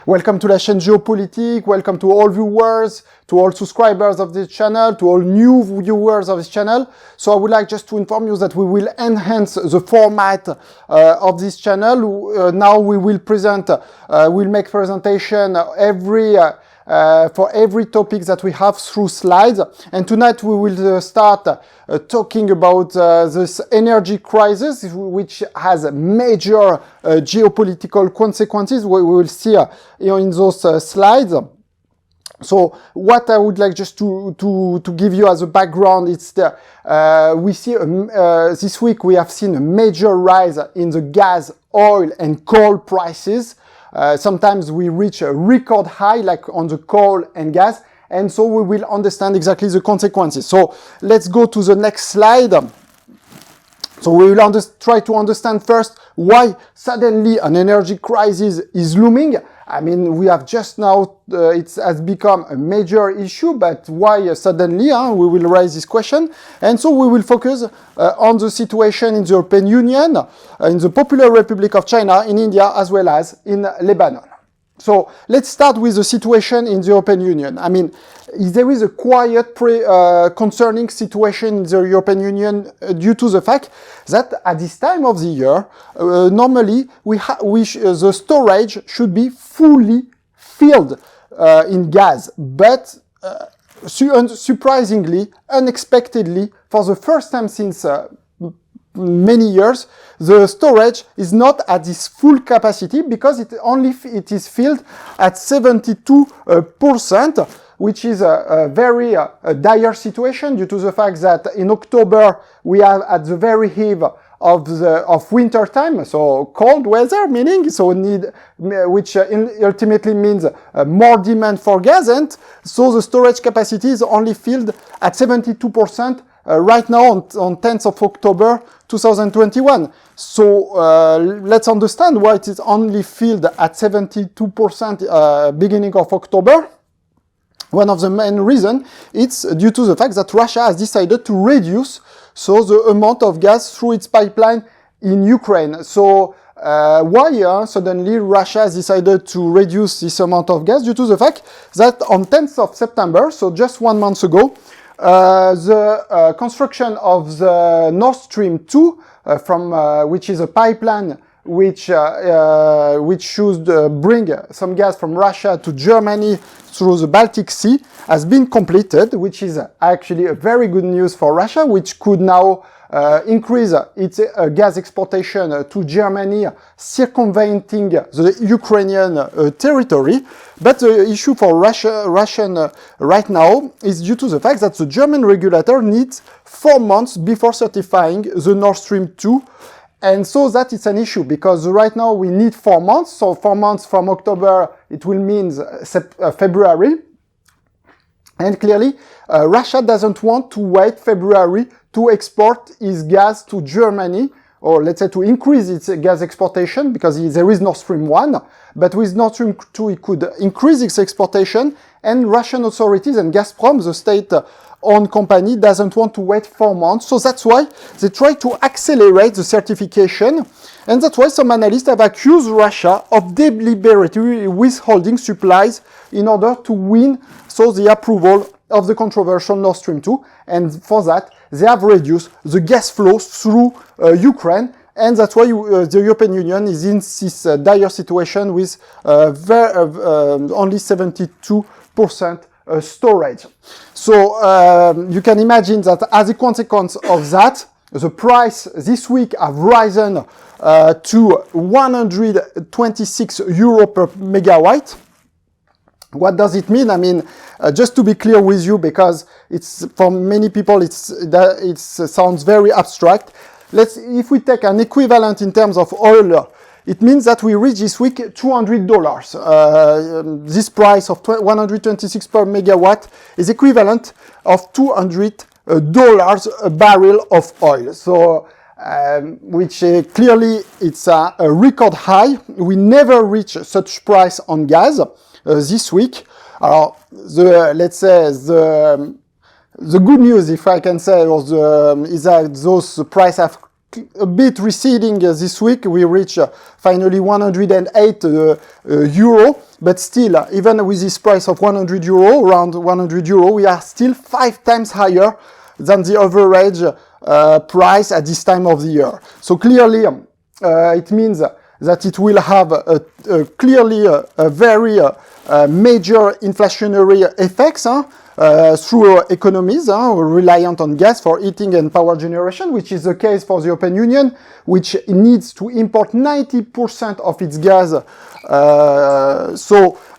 Welcome to la chaîne Geopolitique, welcome to all viewers, to all subscribers of this channel, to all new viewers of this channel. So I would like just to inform you that we will enhance the format of this channel. Now we will we'll make presentation for every topic that we have through slides. And tonight we will start talking about this energy crisis, which has major geopolitical consequences. We will see in those slides. So what I would like just to give you as a background, it's we see this week we have seen a major rise in the gas, oil and coal prices. Sometimes we reach a record high, like on the coal and gas, and so we will understand exactly the consequences. So let's go to the next slide. So we will try to understand first why suddenly an energy crisis is looming. I mean, we have just now, it has become a major issue, but why suddenly? We will raise this question. And so we will focus on the situation in the European Union, in the Popular Republic of China, in India, as well as in Lebanon. So let's start with the situation in the European Union. I mean, there is a quiet concerning situation in the European Union due to the fact that at this time of the year, normally the storage should be fully filled in gas, but surprisingly, unexpectedly, for the first time since many years, the storage is not at this full capacity because it is filled at 72%, which is a very dire situation due to the fact that in October we are at the very eve of winter time, so cold weather, meaning which ultimately means more demand for gas, and so the storage capacity is only filled at 72%. Right now on 10th of October 2021. So let's understand why it is only filled at 72% beginning of October. One of the main reasons it's due to the fact that Russia has decided to reduce the amount of gas through its pipeline in Ukraine. So why suddenly Russia has decided to reduce this amount of gas? Due to the fact that on 10th of September, so just 1 month ago, the construction of the Nord Stream 2, which is a pipeline which should bring some gas from Russia to Germany through the Baltic Sea, has been completed, which is actually a very good news for Russia, which could now increase its gas exportation to Germany, circumventing the Ukrainian territory. But the issue for Russian right now is due to the fact that the German regulator needs 4 months before certifying the Nord Stream 2. And so that is an issue because right now we need 4 months. So 4 months from October, it will mean February. And clearly, Russia doesn't want to wait February to export its gas to Germany, or let's say to increase its gas exportation, because there is Nord Stream 1, but with Nord Stream 2 it could increase its exportation, and Russian authorities and Gazprom, the state-owned company, doesn't want to wait 4 months, so that's why they try to accelerate the certification, and that's why some analysts have accused Russia of deliberately withholding supplies in order to win the approval of the controversial Nord Stream 2, and for that they have reduced the gas flows through Ukraine, and that's why the European Union is in this dire situation with only 72% storage. So you can imagine that as a consequence of that, the price this week have risen to 126 euro per megawatt. What does it mean? I mean, just to be clear with you, because it's for many people it sounds very abstract. If we take an equivalent in terms of oil, it means that we reach this week $200. This price of 126 per megawatt is equivalent of $200 a barrel of oil. So, which clearly it's a record high. We never reach such price on gas this week. Let's say the good news, if I can say, is that those prices have a bit receding this week. We reached finally 108 euro, but still, even with this price of 100 euro, around 100 euro, we are still 5 times higher than the average price at this time of the year. So clearly, it means that it will have clearly a very major inflationary effects through economies reliant on gas for heating and power generation, which is the case for the European Union, which needs to import 90% of its gas.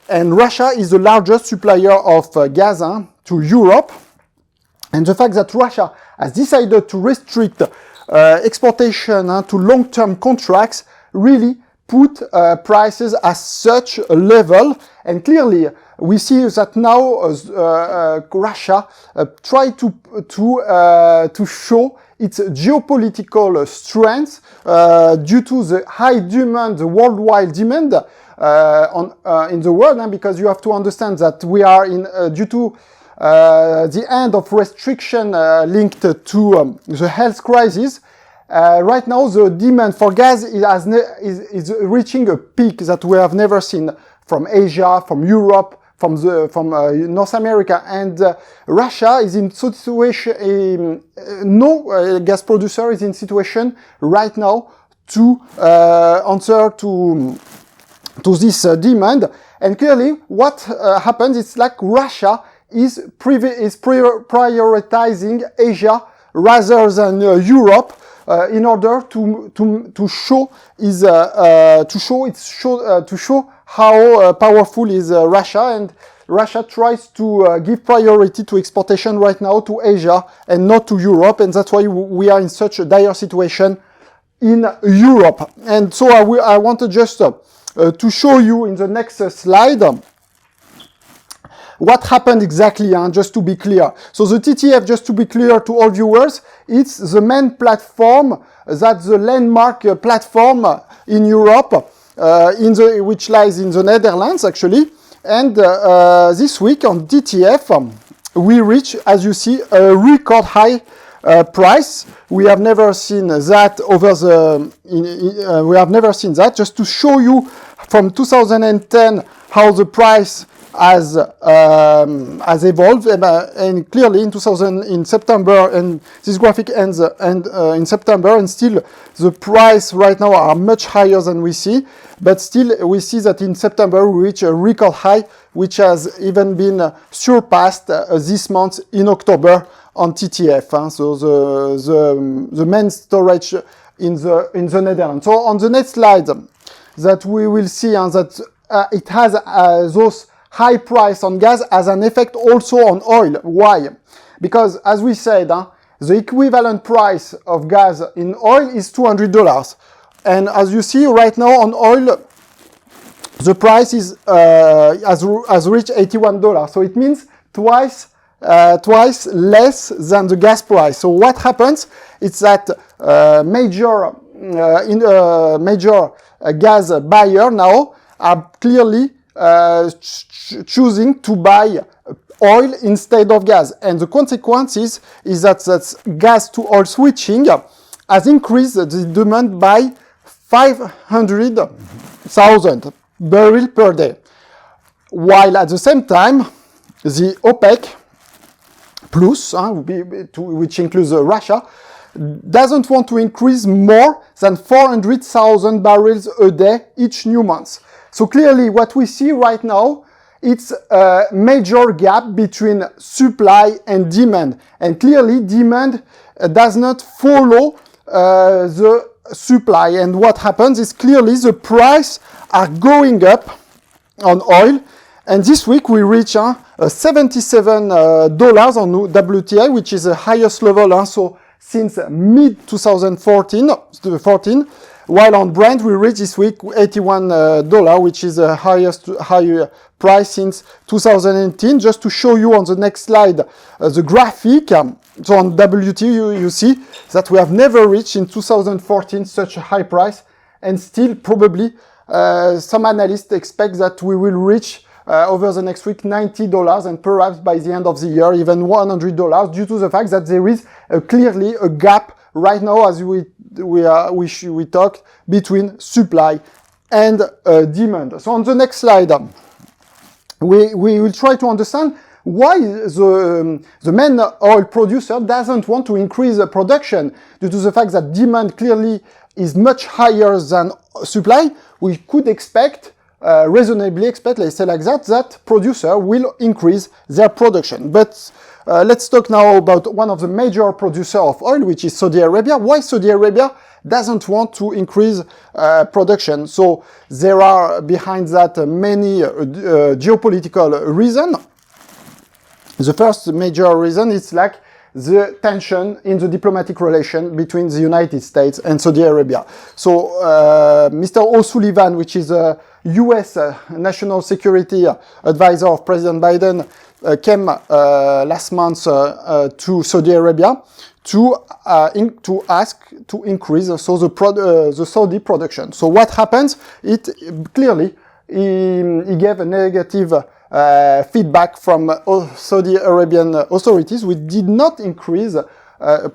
And Russia is the largest supplier of gas to Europe. And the fact that Russia has decided to restrict exportation to long-term contracts really put prices at such a level. And clearly, we see that now Russia try to show its geopolitical strength due to the high demand, the worldwide demand in the world, because you have to understand that we are in due to the end of restriction linked to the health crisis. Right now, the demand for gas is reaching a peak that we have never seen from Asia, from Europe, from North America, and Russia is in situation. No gas producer is in situation right now to answer to this demand. And clearly, what happens? It's like Russia is prioritizing Asia rather than Europe in order to show how powerful is Russia, and Russia tries to give priority to exportation right now to Asia and not to Europe, and that's why we are in such a dire situation in Europe. And so I wanted just to show you in the next slide what happened exactly, just to be clear. So the TTF, just to be clear to all viewers, it's the main platform, that's the landmark platform in Europe, which lies in the Netherlands actually. And this week on TTF, we reach, as you see, a record high price. We have never seen that over the. We have never seen that. Just to show you from 2010 how the price has evolved, and clearly in September, and this graphic ends in September, and still the price right now are much higher than we see, but still we see that in September we reach a record high, which has even been surpassed this month in October on TTF. So the main storage in the Netherlands. So on the next slide, that we will see that it has those high price on gas has an effect also on oil. Why? Because as we said, the equivalent price of gas in oil is $200. And as you see right now on oil, the price is has reached $81. So it means twice less than the gas price. So what happens? It's that major gas buyer now are clearly choosing to buy oil instead of gas, and the consequences is that gas to oil switching has increased the demand by 500,000 barrels per day, while at the same time the OPEC plus, which includes Russia, doesn't want to increase more than 400,000 barrels a day each new month. So clearly what we see right now, it's a major gap between supply and demand. And clearly demand does not follow the supply. And what happens is clearly the price are going up on oil. And this week we reach $77 on WTI, which is the highest level so since mid-2014, while on Brent we reached this week $81, which is the higher price since 2018. Just to show you on the next slide the graphic, so on WTI you see that we have never reached in 2014 such a high price, and still probably some analysts expect that we will reach over the next week $90, and perhaps by the end of the year even $100, due to the fact that there is clearly a gap right now, as we talked, between supply and demand. So on the next slide, we will try to understand why the main oil producer doesn't want to increase the production due to the fact that demand clearly is much higher than supply. We could expect, reasonably expect, let's say like that producer will increase their production. But let's talk now about one of the major producers of oil, which is Saudi Arabia. Why Saudi Arabia doesn't want to increase production? So there are behind that many geopolitical reasons. The first major reason is like the tension in the diplomatic relation between the United States and Saudi Arabia. So Mr. O'Sullivan, which is a US national security advisor of President Biden, came last month to Saudi Arabia to ask to increase also the Saudi production. So what happens? It clearly he gave a negative feedback from Saudi Arabian authorities, which did not increase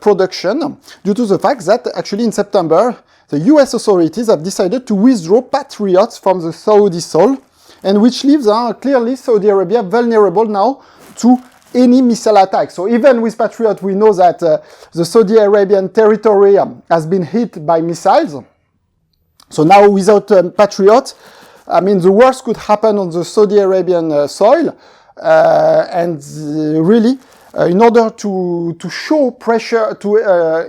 production due to the fact that actually in September the US authorities have decided to withdraw Patriots from the Saudi soil, and which leaves clearly Saudi Arabia vulnerable now to any missile attack. So even with Patriot, we know that the Saudi Arabian territory has been hit by missiles. So now without Patriot, I mean, the worst could happen on the Saudi Arabian soil, and really, in order to show pressure, to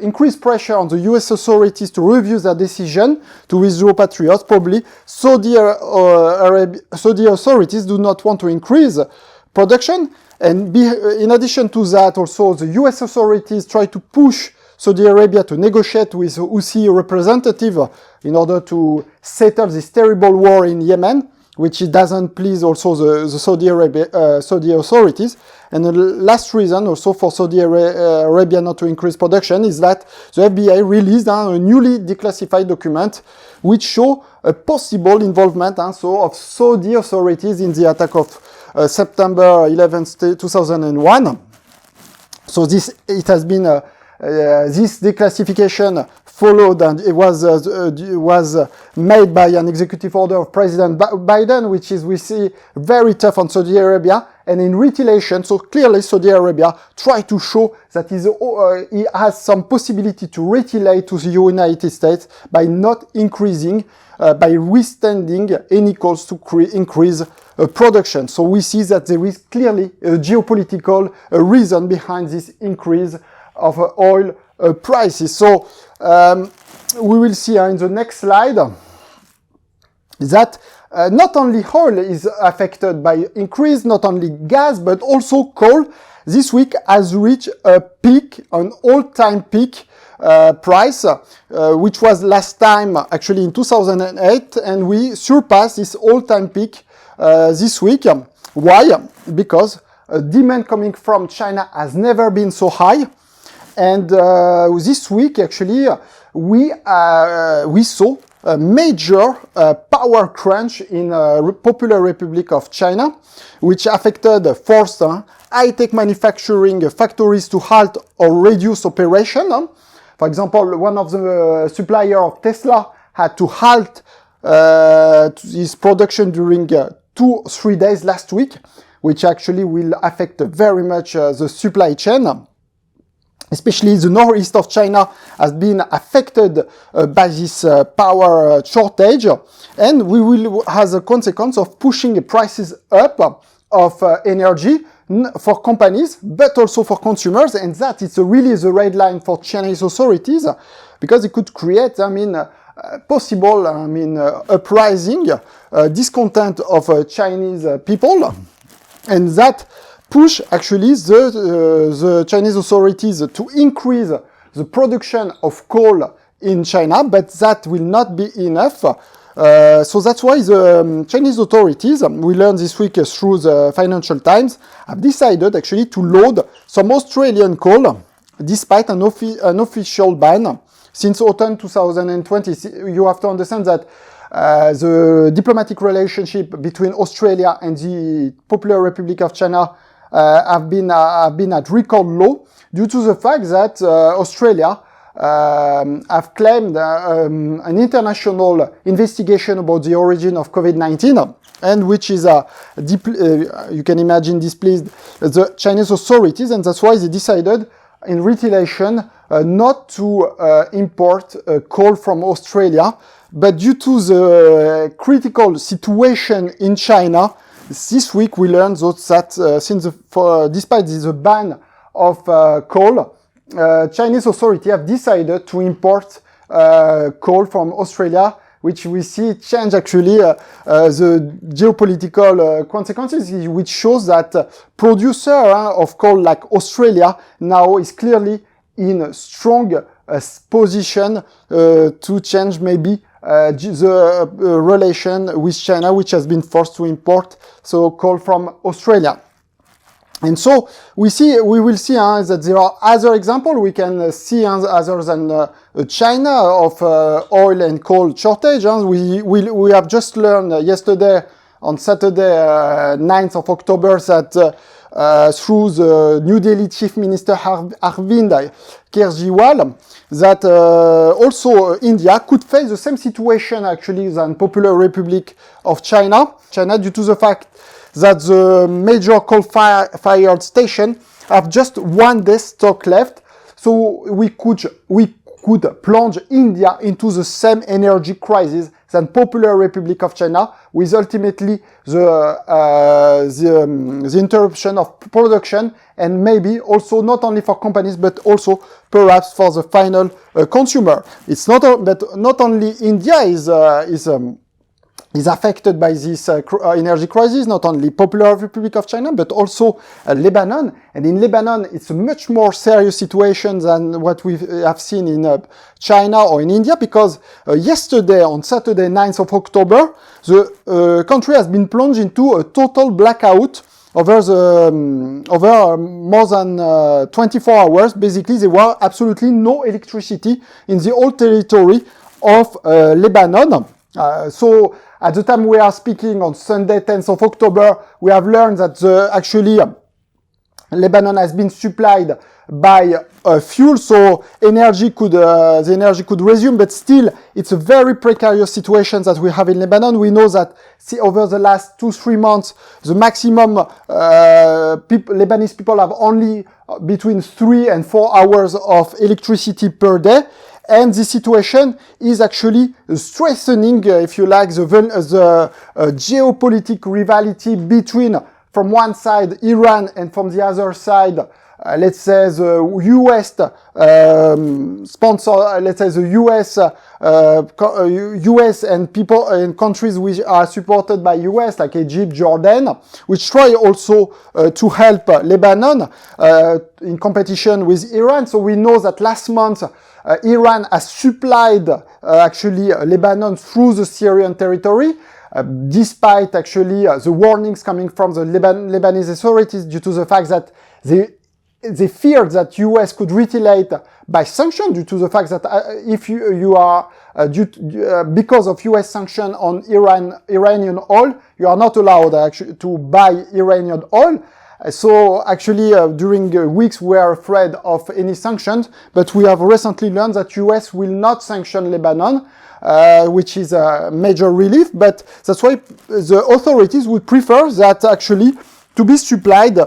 increase pressure on the US authorities to review their decision to withdraw Patriots, probably Saudi authorities do not want to increase production. And in addition to that, also the US authorities try to push Saudi Arabia to negotiate with Houthi representative in order to settle this terrible war in Yemen, which doesn't please also the Saudi authorities. And the last reason also for Saudi Arabia not to increase production is that the FBI released a newly declassified document which show a possible involvement of Saudi authorities in the attack of September 11, 2001. So it has been this declassification followed, and it was made by an executive order of President Biden, which is, we see, very tough on Saudi Arabia. And in retaliation, so clearly Saudi Arabia tried to show that he has some possibility to retaliate to the United States by not increasing, by withstanding any calls to increase production. So we see that there is clearly a geopolitical reason behind this increase of oil prices. So we will see in the next slide that not only oil is affected by increase, not only gas, but also coal this week has reached a peak, an all-time peak price, which was last time actually in 2008, and we surpassed this all-time peak this week. Why? Because demand coming from China has never been so high. And this week, actually, we saw a major power crunch in Popular Republic of China, which affected forced high-tech manufacturing factories to halt or reduce operation. For example, one of the suppliers of Tesla had to halt his production during 2-3 days last week, which actually will affect very much the supply chain. Especially the northeast of China has been affected by this power shortage, and we will have a consequence of pushing prices up of energy for companies, but also for consumers, and that is really the red line for Chinese authorities, because it could create, possible, uprising, discontent of Chinese people, and that push actually the Chinese authorities to increase the production of coal in China, but that will not be enough. So that's why the Chinese authorities, we learned this week through the Financial Times, have decided actually to load some Australian coal despite an official ban since autumn 2020. You have to understand that the diplomatic relationship between Australia and the Popular Republic of China have been at record low due to the fact that Australia have claimed an international investigation about the origin of COVID-19, and which is you can imagine displeased the Chinese authorities, and that's why they decided in retaliation not to import coal from Australia. But due to the critical situation in China, this week we learned that despite the ban of coal, Chinese authorities have decided to import coal from Australia, which we see change actually the geopolitical consequences, which shows that producer of coal like Australia now is clearly in a strong position to change maybe the relation with China, which has been forced to import coal from Australia. And so we will see that there are other examples we can see other than China of oil and coal shortage. We have just learned yesterday on Saturday, 9th of October, that through the New Delhi Chief Minister Arvind Kejriwal, that also India could face the same situation actually than Popular Republic of China due to the fact that the major coal-fired station have just 1 day stock left. So we could plunge India into the same energy crisis than Popular Republic of China, with ultimately the interruption of production, and maybe also not only for companies but also perhaps for the final consumer. It's not only India is affected by this energy crisis, not only Popular Republic of China, but also Lebanon. And in Lebanon, it's a much more serious situation than what we have seen in China or in India, because yesterday, on Saturday, 9th of October, the country has been plunged into a total blackout over more than 24 hours. Basically, there was absolutely no electricity in the whole territory of Lebanon. So at the time we are speaking on Sunday, 10th of October, we have learned that Lebanon has been supplied by fuel, so the energy could resume, but still it's a very precarious situation that we have in Lebanon. We know that over the last 2-3 months, the maximum Lebanese people have only between 3 and 4 hours of electricity per day. And this situation is actually strengthening, if you like, the geopolitical rivalry between, from one side, Iran, and from the other side, let's say the US sponsor, let's say the US and people and countries which are supported by US, like Egypt, Jordan, which try also to help Lebanon in competition with Iran. So we know that last month Iran has supplied actually Lebanon through the Syrian territory. Despite actually the warnings coming from the Lebanese authorities due to the fact that they feared that US could retaliate by sanction, due to the fact that if you are because of US sanction on Iranian oil, you are not allowed actually to buy Iranian oil. So actually during weeks we are afraid of any sanctions, but we have recently learned that US will not sanction Lebanon, which is a major relief. But that's why the authorities would prefer that actually to be supplied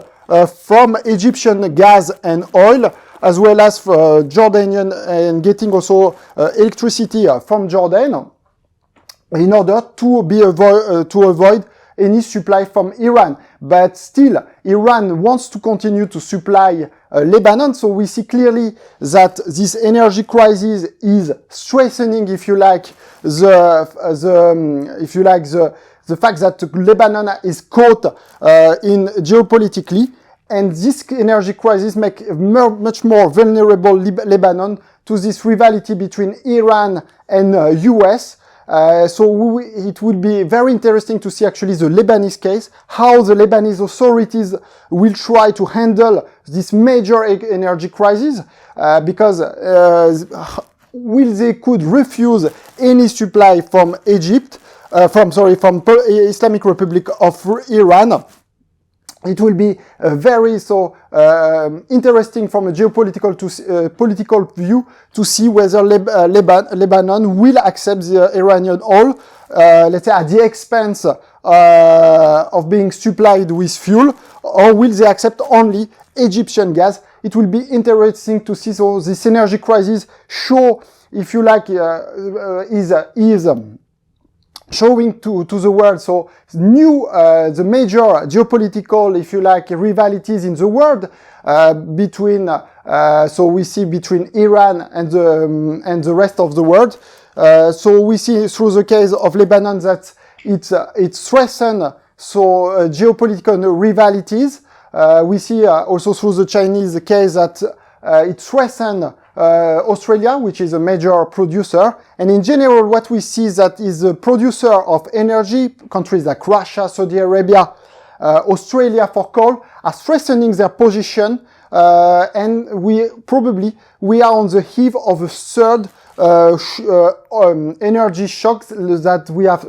from Egyptian gas and oil, as well as for Jordanian, and getting also electricity from Jordan, in order to avoid any supply from Iran. But still, Iran wants to continue to supply Lebanon. So we see clearly that this energy crisis is strengthening, if you like, the fact that Lebanon is caught in geopolitically, and this energy crisis makes much more vulnerable Lebanon to this rivalry between Iran and US. So it would be very interesting to see actually the Lebanese case, how the Lebanese authorities will try to handle this major energy crisis, because they could refuse any supply from Egypt, from Islamic Republic of Iran, it will be very interesting from a geopolitical political view to see whether Lebanon will accept the Iranian oil, let's say at the expense of being supplied with fuel, or will they accept only Egyptian gas? It will be interesting to see. So this energy crisis show, if you like, is showing to the world, so the major geopolitical, if you like, rivalities in the world between, so we see between Iran and the rest of the world. So we see through the case of Lebanon that it threatens geopolitical rivalities. We see also through the Chinese case that it threatens Australia, which is a major producer. And in general, what we see is that is a producer of energy, countries like Russia, Saudi Arabia, Australia for coal, are strengthening their position. And we are on the eve of a third energy shock that we have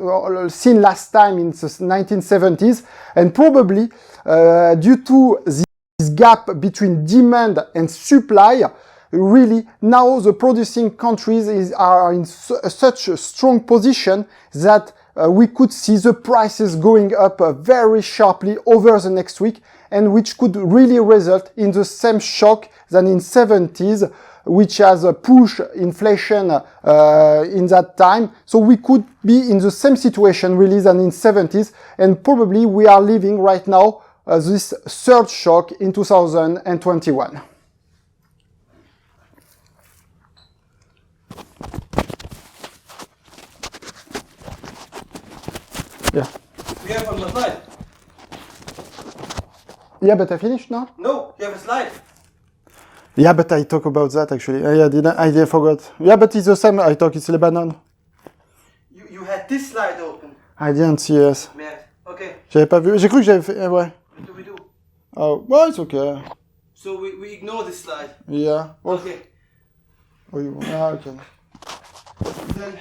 seen last time in the 1970s. And probably due to this gap between demand and supply, really, now the producing countries are in such a strong position that we could see the prices going up very sharply over the next week, and which could really result in the same shock than in 70s, which has pushed inflation in that time. So we could be in the same situation really than in 70s, and probably we are living right now this third shock in 2021. Yeah. We have on the slide. Yeah, but I finished now? No, you have a slide. Yeah, but I talk about that actually. I forgot. Yeah, but it's the same. I talk, it's Lebanon. You had this slide open. I didn't see, yes. Merde. Okay. J'avais pas vu. J'ai cru que j'avais fait. Ouais. What do we do? Oh, well, it's okay. So we ignore this slide. Yeah. Well, Okay. oh, okay. Then,